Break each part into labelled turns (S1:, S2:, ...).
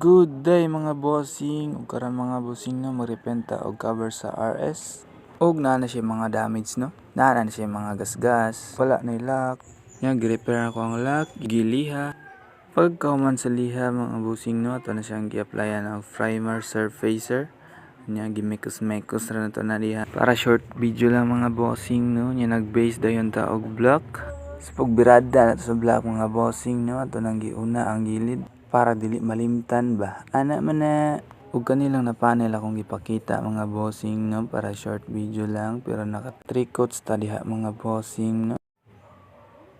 S1: Good day mga bossing, ug karon mga bossing no magrepenta og cover sa RS. Og naa na siya mga damage no. Naa na siya mga gasgas, wala na lock. Nya gi-repair ako ang lock, giliha. Pagkahuman sa liha mga bossing no, ato na siyang gi-applyan og primer surfacer. Nya gimekos-mekos ra na to na diha. Para short video lang mga bossing no, nya nag-base dayon ta og block. Sa pagbirada na to sa block mga bossing no, ato nang giuna ang gilid para dili malimtan ba. Ana man na ug kanilang na panel akong gipakita mga bossing no, para short video lang pero naka 3 coats ta diha mga bossing no.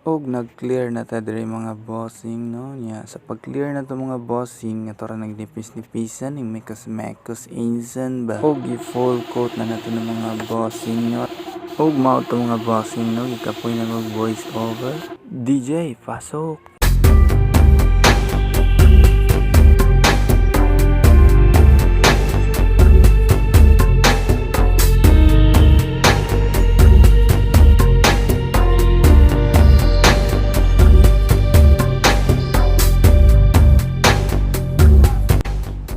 S1: Og nag-clear na ta diri mga bossing no. Nya sa pag-clear na to mga bossing ato ra nagnipis-nipisan ning mekos-mekos insan ba. Og i-full coat na nato ng mga bossing no. Og mao to mga bossing no, gikapoy na og voice over. DJ pasok.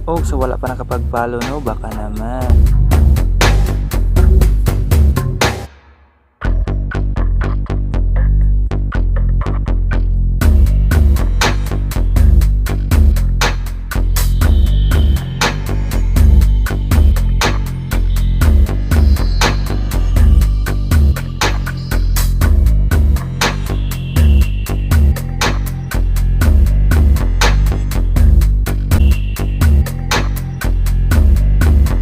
S1: Og sa wala pa nakapag-follow no, baka naman